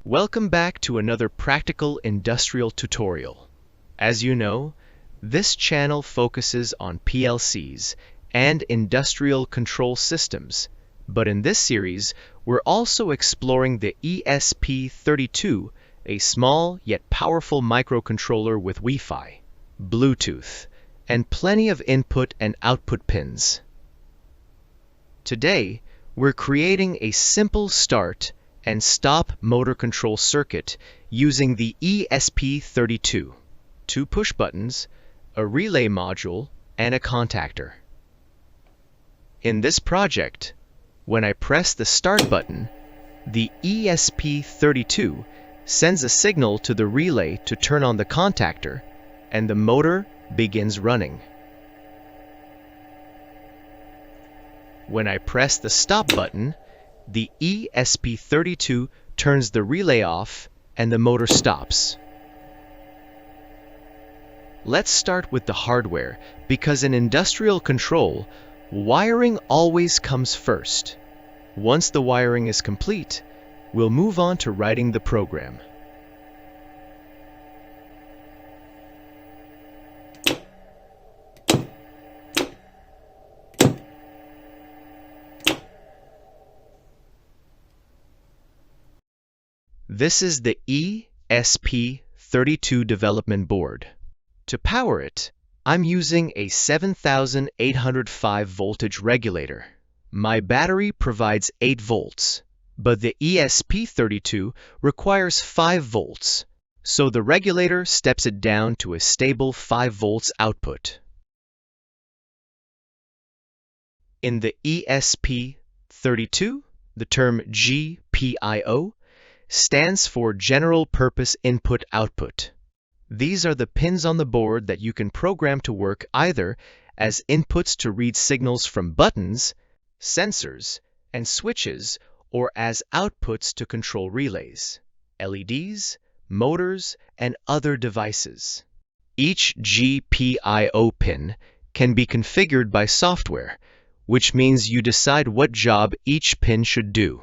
Welcome back to another practical industrial tutorial. As you know, this channel focuses on PLCs and industrial control systems, but in this series, we're also exploring the ESP32, a small yet powerful microcontroller with Wi-Fi, Bluetooth, and plenty of input and output pins. Today, we're creating a simple start and stop motor control circuit using the ESP32, 2 push buttons, a relay module, and a contactor. In this project, when I press the start button, the ESP32 sends a signal to the relay to turn on the contactor, and the motor begins running. When I press the stop button, the ESP32 turns the relay off and the motor stops. Let's start with the hardware, because in industrial control, wiring always comes first. Once the wiring is complete, we'll move on to writing the program. This is the ESP32 development board. To power it, I'm using a 7805 voltage regulator. My battery provides 8 volts, but the ESP32 requires 5 volts, so the regulator steps it down to a stable 5 volts output. In the ESP32, the term GPIO stands for General Purpose Input-Output. These are the pins on the board that you can program to work either as inputs to read signals from buttons, sensors, and switches, or as outputs to control relays, LEDs, motors, and other devices. Each GPIO pin can be configured by software, which means you decide what job each pin should do.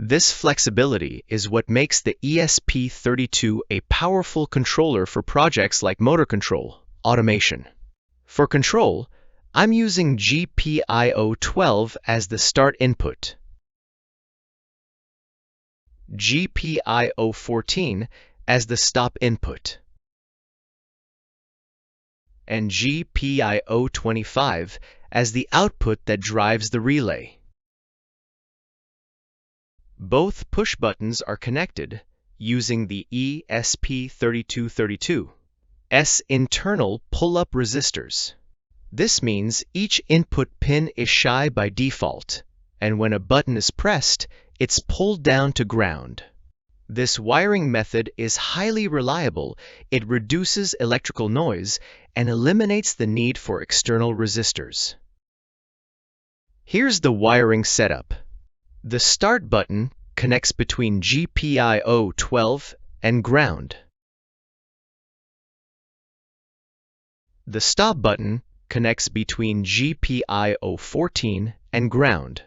This flexibility is what makes the ESP32 a powerful controller for projects like motor control, automation. For control, I'm using GPIO12 as the start input, GPIO14 as the stop input, and GPIO25 as the output that drives the relay. Both push buttons are connected using the ESP3232's internal pull-up resistors. This means each input pin is shy by default, and when a button is pressed, it's pulled down to ground. This wiring method is highly reliable. It reduces electrical noise and eliminates the need for external resistors. Here's the wiring setup. The start button connects between GPIO12 and ground. The stop button connects between GPIO14 and ground.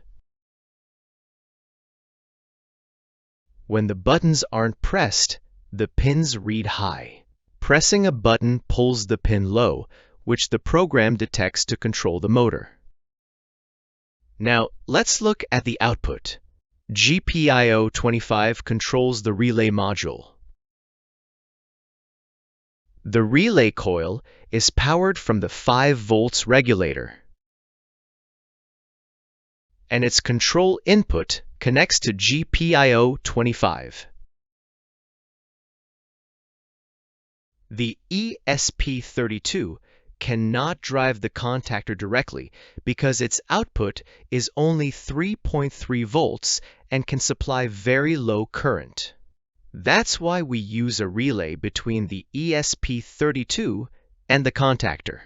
When the buttons aren't pressed, the pins read high. Pressing a button pulls the pin low, which the program detects to control the motor. Now, let's look at the output. GPIO25 controls the relay module. The relay coil is powered from the 5 volts regulator, and its control input connects to GPIO25. The ESP32 cannot drive the contactor directly because its output is only 3.3 volts and can supply very low current. That's why we use a relay between the ESP32 and the contactor.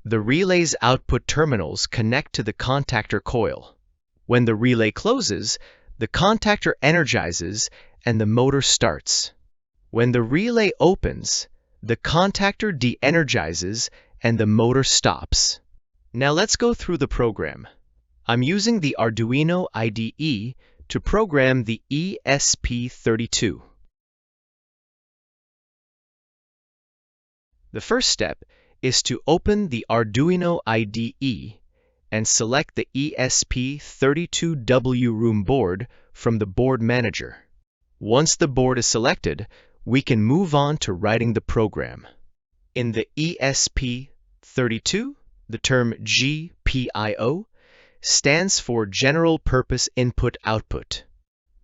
The relay's output terminals connect to the contactor coil. When the relay closes, the contactor energizes and the motor starts. When the relay opens, the contactor de-energizes and the motor stops. Now let's go through the program. I'm using the Arduino IDE to program the ESP32. The first step is to open the Arduino IDE and select the ESP32W room board from the board manager. Once the board is selected, we can move on to writing the program. In the ESP32, the term GPIO stands for General Purpose Input-Output.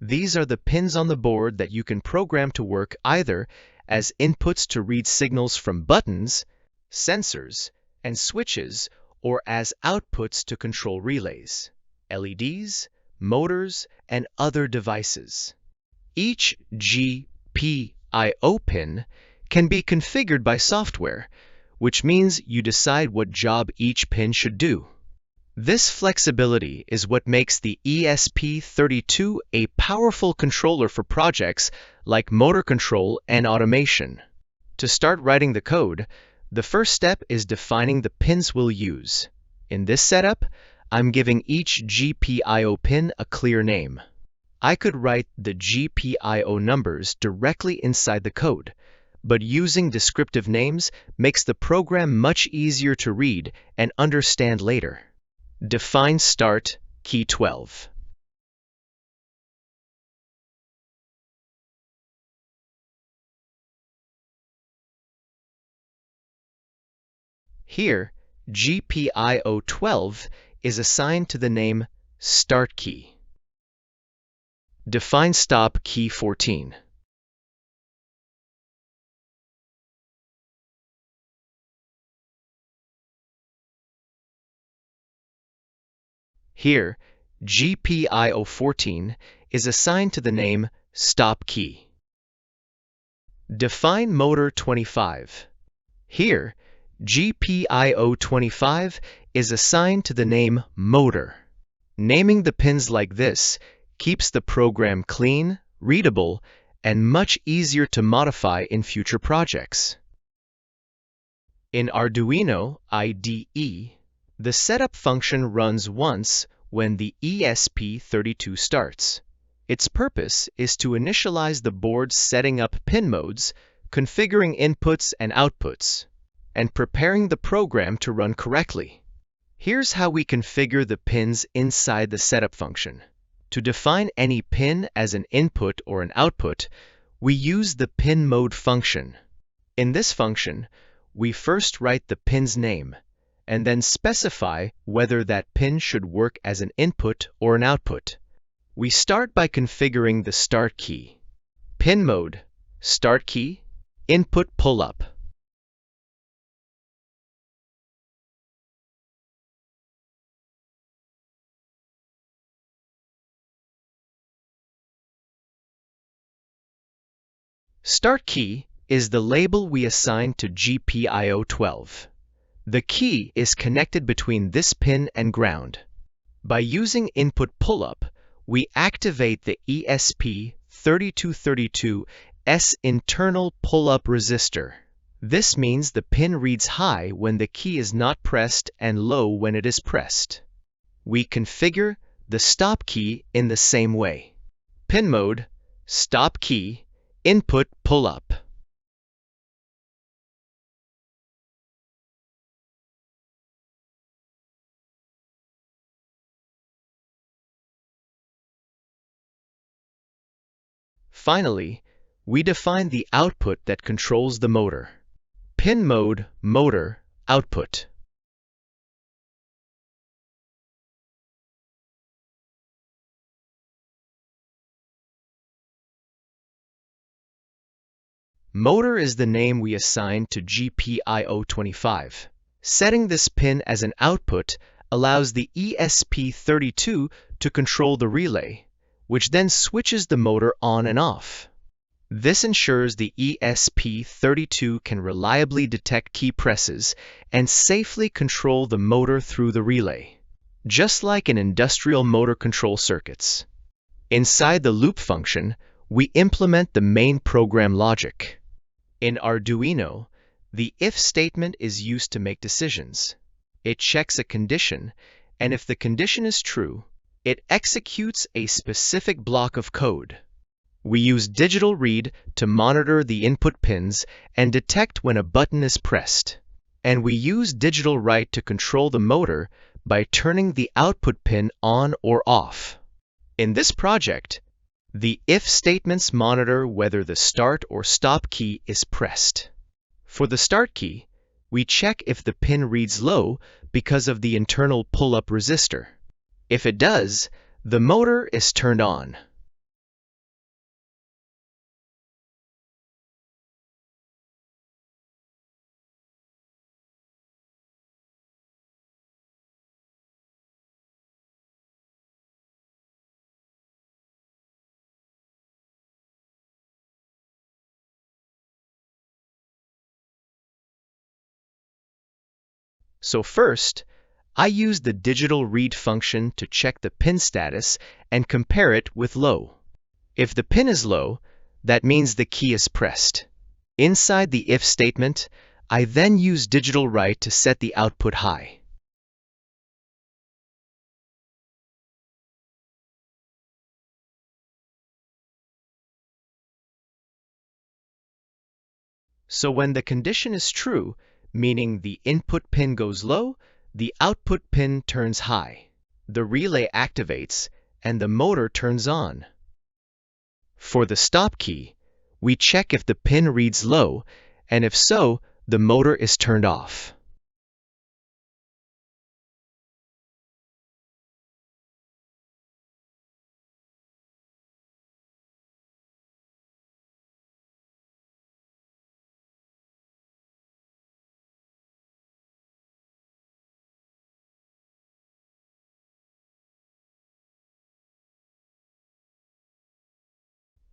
These are the pins on the board that you can program to work either as inputs to read signals from buttons, sensors, and switches, or as outputs to control relays, LEDs, motors, and other devices. Each GPIO pin can be configured by software, which means you decide what job each pin should do. This flexibility is what makes the ESP32 a powerful controller for projects like motor control and automation. To start writing the code, the first step is defining the pins we'll use. In this setup, I'm giving each GPIO pin a clear name. I could write the GPIO numbers directly inside the code, but using descriptive names makes the program much easier to read and understand later. Define start key 12. Here, GPIO 12 is assigned to the name start key. Define stop key 14. Here, GPIO 14 is assigned to the name stop key. Define motor 25. Here, GPIO 25 is assigned to the name motor. Naming the pins like this keeps the program clean, readable, and much easier to modify in future projects. In Arduino IDE, the setup function runs once when the ESP32 starts. Its purpose is to initialize the board, setting up pin modes, configuring inputs and outputs, and preparing the program to run correctly. Here's how we configure the pins inside the setup function. To define any pin as an input or an output, we use the pin mode function. In this function, we first write the pin's name, and then specify whether that pin should work as an input or an output. We start by configuring the start key. Pin mode, start key, input pull-up. Start key is the label we assign to GPIO 12. The key is connected between this pin and ground. By using input pull-up, we activate the ESP3232's internal pull-up resistor. This means the pin reads high when the key is not pressed and low when it is pressed. We configure the stop key in the same way. Pin mode, stop key, input pull-up. Finally, we define the output that controls the motor. Pin mode, motor, output. Motor is the name we assign to GPIO 25. Setting this pin as an output allows the ESP32 to control the relay, which then switches the motor on and off. This ensures the ESP32 can reliably detect key presses and safely control the motor through the relay, just like in industrial motor control circuits. Inside the loop function, we implement the main program logic. In Arduino, the if statement is used to make decisions. It checks a condition, and if the condition is true, it executes a specific block of code. We use digital read to monitor the input pins and detect when a button is pressed. And we use digital write to control the motor by turning the output pin on or off. In this project, the if statements monitor whether the start or stop key is pressed. For the start key, we check if the pin reads low because of the internal pull-up resistor. If it does, the motor is turned on. So first, I use the digital read function to check the pin status and compare it with low. If the pin is low, that means the key is pressed. Inside the if statement, I then use digital write to set the output high. So when the condition is true, meaning the input pin goes low, the output pin turns high. The relay activates and the motor turns on. For the stop key, we check if the pin reads low, and if so, the motor is turned off.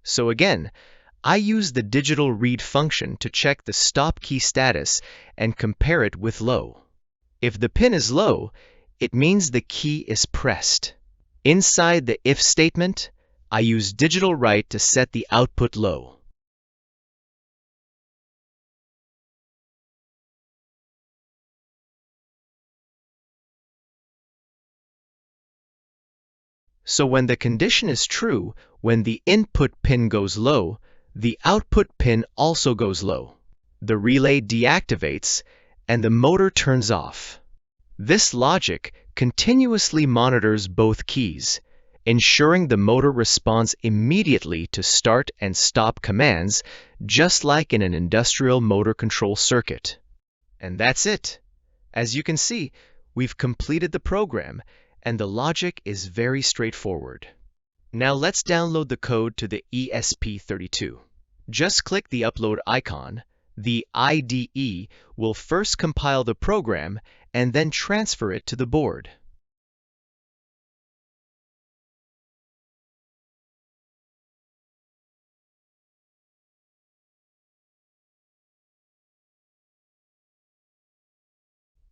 So again, I use the digital read function to check the stop key status and compare it with low. If the pin is low, it means the key is pressed. Inside the if statement, I use digital write to set the output low. So when the condition is true, when the input pin goes low, the output pin also goes low. The relay deactivates and the motor turns off. This logic continuously monitors both keys, ensuring the motor responds immediately to start and stop commands, just like in an industrial motor control circuit. And that's it. As you can see, we've completed the program, and the logic is very straightforward. Now let's download the code to the ESP32. Just click the upload icon. The IDE will first compile the program and then transfer it to the board.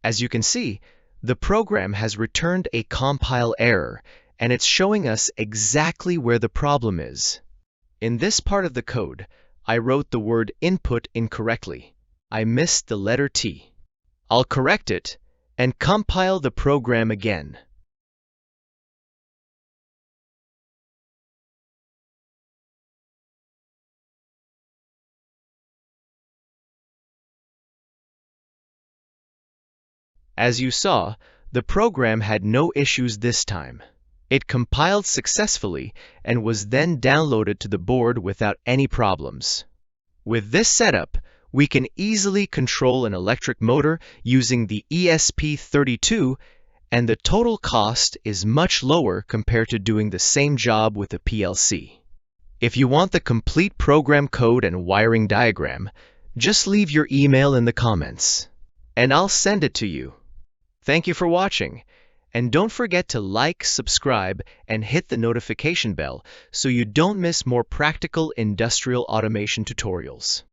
As you can see, the program has returned a compile error, and it's showing us exactly where the problem is. In this part of the code, I wrote the word input incorrectly. I missed the letter T. I'll correct it and compile the program again. As you saw, the program had no issues this time. It compiled successfully and was then downloaded to the board without any problems. With this setup, we can easily control an electric motor using the ESP32, and the total cost is much lower compared to doing the same job with a PLC. If you want the complete program code and wiring diagram, just leave your email in the comments, and I'll send it to you. Thank you for watching, and don't forget to like, subscribe, and hit the notification bell so you don't miss more practical industrial automation tutorials.